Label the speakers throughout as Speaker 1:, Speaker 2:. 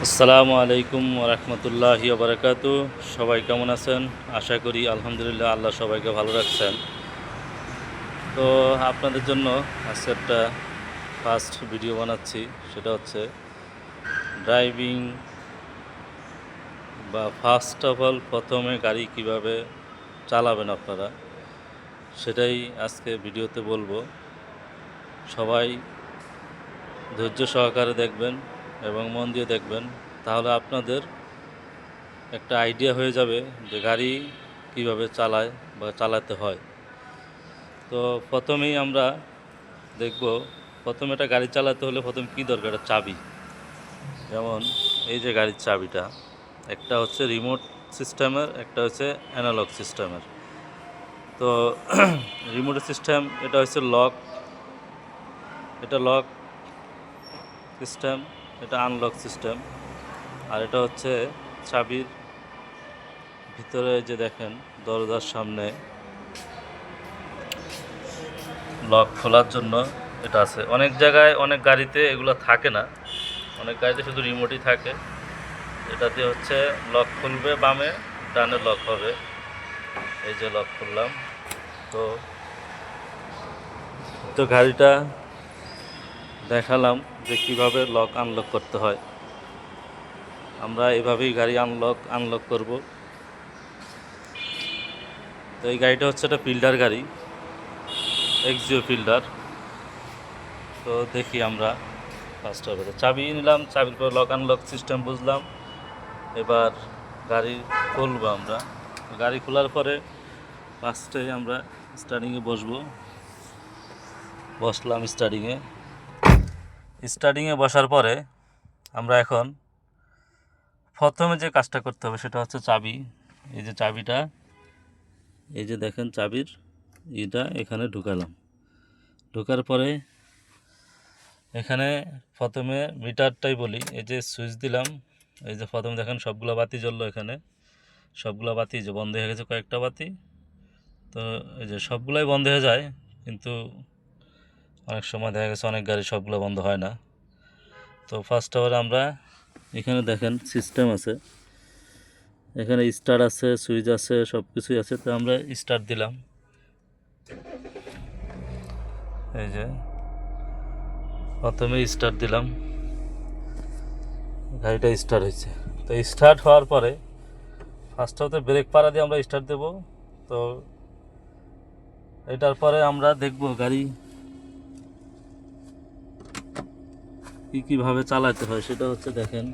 Speaker 1: আসসালামু আলাইকুম ওরহমতুল্লাহি ওবরাকাতু। সবাই কেমন আছেন? আশা করি আলহামদুলিল্লাহ আল্লাহ সবাইকে ভালো রাখছেন। তো আপনাদের জন্য আজকে একটা ফার্স্ট ভিডিও বানাচ্ছি। সেটা হচ্ছে ড্রাইভিং বা ফার্স্ট অফ অল প্রথমে গাড়ি কিভাবে চালাবেন আপনারা, সেটাই আজকে ভিডিওতে বলবো। সবাই ধৈর্য সহকারে দেখবেন এবং মন দিয়ে দেখবেন, তাহলে আপনাদের একটা আইডিয়া হয়ে যাবে যে গাড়ি কিভাবে চালায় বা চালাতে হয়। তো প্রথমেই আমরা দেখব, প্রথমে একটা গাড়ি চালাতে হলে প্রথম কী দরকার? একটা চাবি। যেমন এই যে গাড়ির চাবিটা, একটা হচ্ছে রিমোট সিস্টেমের, একটা হচ্ছে অ্যানালগ সিস্টেমের। তো রিমোট সিস্টেম এটা হচ্ছে লক, এটা লক সিস্টেম, এটা আনলক সিস্টেম। আর এটা হচ্ছে চাবির ভিতরে যে দেখেন দরজার সামনে লক খোলার জন্য এটা আছে। অনেক জায়গায় অনেক গাড়িতে এগুলো থাকে না, অনেক গাড়িতে শুধু রিমোটই থাকে। এটাতে হচ্ছে লক খুলবে বামে, ডানে লক হবে। এই যে লক খুললাম। তো তো গাড়িটা দেখালাম যে কীভাবে লক আনলক করতে হয়। আমরা এভাবেই গাড়ি আনলক করব। তো এই গাড়িটা হচ্ছে একটা ফিল্ডার গাড়ি, এক্সিও ফিল্ডার। তো দেখি আমরা ফার্স্ট হবে চাবি নিলাম, চাবির পর লক আনলক সিস্টেম বুঝলাম। এবার গাড়ি খুলবো আমরা। গাড়ি খোলার পরে ফার্স্টে আমরা স্টার্টিংয়ে বসলাম। স্টার্টিংয়ে বসার পরে আমরা এখন প্রথমে যে কাজটা করতে হবে সেটা হচ্ছে চাবি। এই যে চাবিটা, এই যে দেখেন চাবির এটা এখানে ঢুকালাম। ঢোকার পরে এখানে প্রথমে মিটারটাই বলি, এই যে সুইচ দিলাম। এই যে প্রথমে দেখেন সবগুলো বাতি জ্বললো, এখানে সবগুলো বাতি যে বন্ধ হয়ে গেছে, কয়েকটা বাতি। তো এই যে সবগুলোই বন্ধ হয়ে যায়, কিন্তু অনেক সময় দেখা গেছে অনেক গাড়ি সবগুলো বন্ধ হয় না। তো ফার্স্ট আওয়ার আমরা এখানে দেখেন সিস্টেম আছে, এখানে স্টার্ট আছে, সুইচ আছে, সব কিছুই আছে। তো আমরা স্টার্ট দিলাম, এই যে প্রথমে স্টার্ট দিলাম, গাড়িটা স্টার্ট হয়েছে। তো স্টার্ট হওয়ার পরে ফার্স্ট হতে ব্রেক পাড়া দিয়ে আমরা স্টার্ট দেব। তো এটার পরে আমরা দেখব গাড়ি কীভাবে চালাতে হয়। সেটা হচ্ছে দেখেন,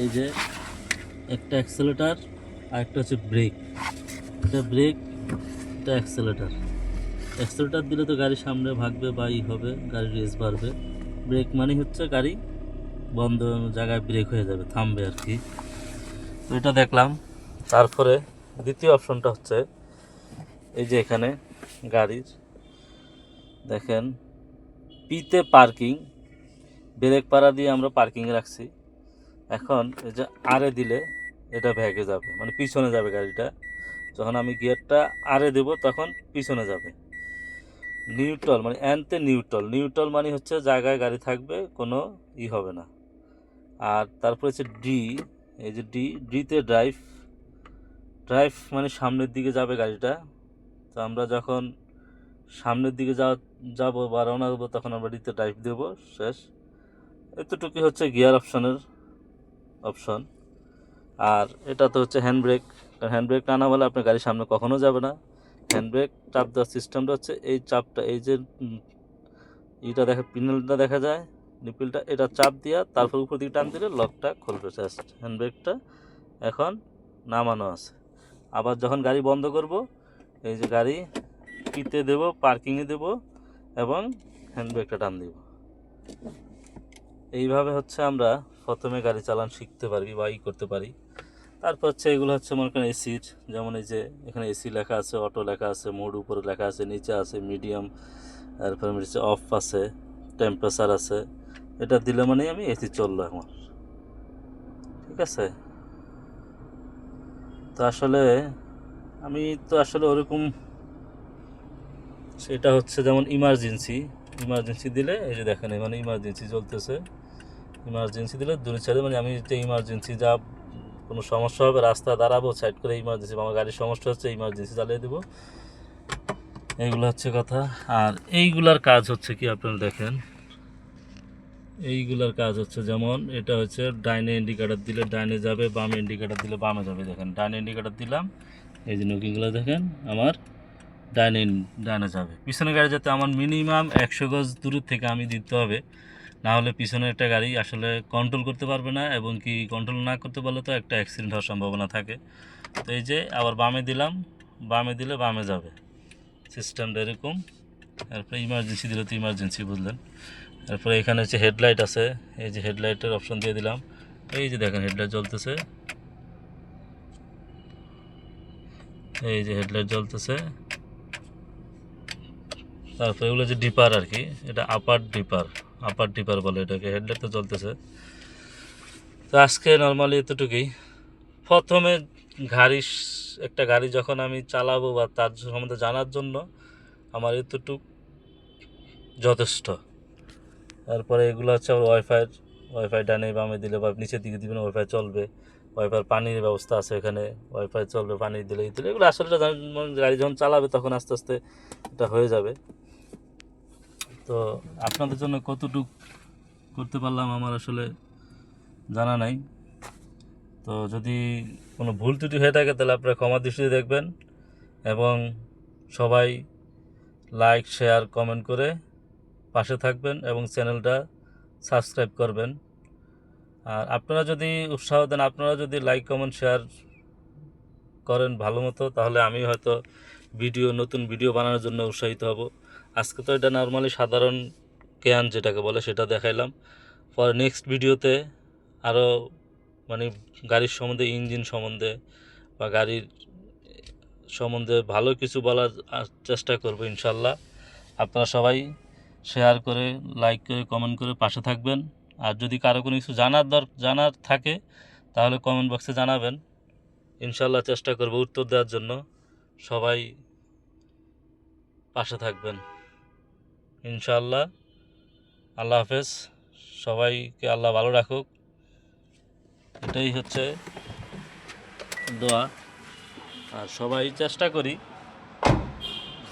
Speaker 1: এই যে একটা অ্যাক্সেলেটার আর একটা হচ্ছে ব্রেক। এটা ব্রেক, এটা অ্যাক্সেলেটার দিলে তো গাড়ি সামনে ভাগবে বা হবে, গাড়ির রেস বাড়বে। ব্রেক মানে হচ্ছে গাড়ি বন্ধ জায়গায় ব্রেক হয়ে যাবে, থামবে আর কি। তো এটা দেখলাম। তারপরে দ্বিতীয় অপশনটা হচ্ছে এই যে এখানে গাড়ির দেখেন পিতে পার্কিং, ব্রেক পাড়া দিয়ে আমরা পার্কিংয়ে রাখছি। এখন এই যে আরে দিলে এটা ভেগে যাবে, মানে পিছনে যাবে গাড়িটা। যখন আমি গিয়ারটা আরে দেব তখন পিছনে যাবে। নিউট্রাল মানে এনতে নিউট্রাল মানে হচ্ছে জায়গায় গাড়ি থাকবে, কোনো হবে না। আর তারপরে হচ্ছে ডি, এই যে ডিতে ড্রাইভ মানে সামনের দিকে যাবে গাড়িটা। তো আমরা যখন সামনের দিকে যাবো বা রওনা দেবো, তখন আমরা ডিতে ড্রাইভ দেবো। শেষ। এতটুকুই হচ্ছে গিয়ার অপশন। আর এটা তো হচ্ছে হ্যান্ড ব্রেক। হ্যান্ড ব্রেক টানা বলে আপনার গাড়ির সামনে কখনো যাবে না। হ্যান্ড ব্রেক চাপ দেওয়ার সিস্টেমটা হচ্ছে এই চাপটা, এই যে এটা পিনেলটা দেখা যায়, নিপিলটা, এটা চাপ দিয়া তারপর উপর দিকে টান দিলে লকটা খুলবে। জাস্ট হ্যান্ড ব্রেকটা এখন নামানো আছে। আবার যখন গাড়ি বন্ধ করব, এই যে গাড়ি পিতে দেব, পার্কিংয়ে দেব এবং হ্যান্ড ব্রেকটা টান দিব। এইভাবে হচ্ছে আমরা প্রথমে গাড়ি চালান শিখতে পারি বা করতে পারি। তারপর হচ্ছে এগুলো হচ্ছে মনে করেন এসির, যেমন এই যে এখানে এসি লেখা আছে, অটো লেখা আছে, মোড উপরে লেখা আছে, নিচে আছে মিডিয়াম, তারপর নিচে অফ আছে, টেম্পারেচার আছে। এটা দিলে মানে আমি এসি চললো আমার, ঠিক আছে। তো আসলে আমি তো আসলে ওরকম, সেটা হচ্ছে যেমন ইমার্জেন্সি, ইমার্জেন্সি দিলে এই যে দেখেন মানে ইমার্জেন্সি চলতেছে, ইমার্জেন্সি দিলে দূরে ছেড়ে মানে আমি যে ইমার্জেন্সি যা কোনো সমস্যা হবে রাস্তা দাঁড়াবো সাইড করে ইমার্জেন্সি, আমার গাড়ির সমস্যা হচ্ছে ইমার্জেন্সি চালিয়ে দেবো। এইগুলো হচ্ছে কথা। আর এইগুলার কাজ হচ্ছে কি আপনারা দেখেন, এইগুলার কাজ হচ্ছে যেমন এটা হচ্ছে ডাইনে ইন্ডিকেটার দিলে ডাইনে যাবে, বামে ইন্ডিকেটার দিলে বামে যাবে। দেখেন ডাইনে ইন্ডিকেটার দিলাম, এই যে নকিংগুলো দেখেন আমার ডাইনে যাবে। পিছনে গাড়ি যাতে আমার মিনিমাম 100 গজ দূরের থেকে আমি দিতে হবে, না হলে পিছনে একটা গাড়ি আসলে কন্ট্রোল করতে পারবে না, এবং কি কন্ট্রোল না করতে পারলে তো একটা অ্যাক্সিডেন্ট হওয়ার সম্ভাবনা থাকে। তো এই যে আবার বামে দিলাম, বামে দিলে বামে যাবে, সিস্টেমটা এরকম। তারপরে ইমার্জেন্সি দিলে তো ইমার্জেন্সি বুঝলেন। তারপরে এখানে হচ্ছে হেডলাইট আছে, এই যে হেডলাইটের অপশন দিয়ে দিলাম, এই যে দেখেন হেডলাইট জ্বলতেছে, এই যে হেডলাইট জ্বলতেছে। তারপরে এগুলো যে ডিপার আর কি, এটা আপার ডিপার বলে এটাকে, হেডলাইট তো জ্বলতেছে। তো আজকে নর্মালি এতটুকুই। প্রথমে একটা গাড়ি যখন আমি চালাবো বা তার সম্বন্ধে জানার জন্য আমার এতটুক যথেষ্ট। তারপরে এগুলো হচ্ছে আবার ওয়াইফাই ডানে বামে দিলে বা নিচের দিকে দিবেন ওয়াইফাই চলবে, ওয়াইফাই পানির ব্যবস্থা আছে এখানে, ওয়াইফাই চলবে পানি দিলে এগুলো আসলে গাড়ি যখন চালাবে তখন আস্তে আস্তে এটা হয়ে যাবে। তো আপনাদের জন্য কতটুক করতে পারলাম আমার আসলে জানা নাই। তো যদি কোনো ভুল ত্রুটি হয়ে থাকে তাহলে আপনারা ক্ষমা দৃষ্টিতে দেখবেন, এবং সবাই লাইক শেয়ার কমেন্ট করে পাশে থাকবেন এবং চ্যানেলটা সাবস্ক্রাইব করবেন। আর আপনারা যদি উৎসাহ দেন, আপনারা যদি লাইক কমেন্ট শেয়ার করেন ভালো মতো, তাহলে আমি হয়তো নতুন ভিডিও বানানোর জন্য উৎসাহিত হব। আজকে তো এটা নর্মালি সাধারণ জ্ঞান যেটাকে বলে সেটা দেখাইলাম। পরে নেক্সট ভিডিওতে আরও মানে গাড়ির সম্বন্ধে, ইঞ্জিন সম্বন্ধে বা গাড়ির সম্বন্ধে ভালো কিছু বলার চেষ্টা করব ইনশাল্লাহ। আপনারা সবাই শেয়ার করে, লাইক করে, কমেন্ট করে পাশে থাকবেন। আর যদি কারো কোনো কিছু জানার থাকে তাহলে কমেন্ট বক্সে জানাবেন, ইনশাল্লাহ চেষ্টা করব উত্তর দেওয়ার জন্য। সবাই পাশে থাকবেন ইনশাল্লাহ। আল্লাহ হাফেজ, সবাইকে আল্লাহ ভালো রাখুক, এটাই হচ্ছে দোয়া। আর সবাই চেষ্টা করি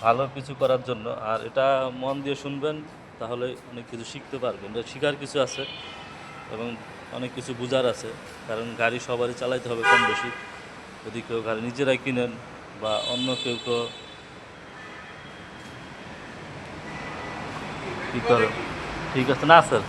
Speaker 1: ভালো কিছু করার জন্য। আর এটা মন দিয়ে শুনবেন, তাহলে অনেক কিছু শিখতে পারবেন, শেখার কিছু আছে এবং অনেক কিছু বোঝার আছে। কারণ গাড়ি সবারই চালাইতে হবে কম বেশি, যদি কেউ গাড়ি নিজেরাই কিনেন বা অন্য কেউ কী করেন। ঠিক আছে না স্যার?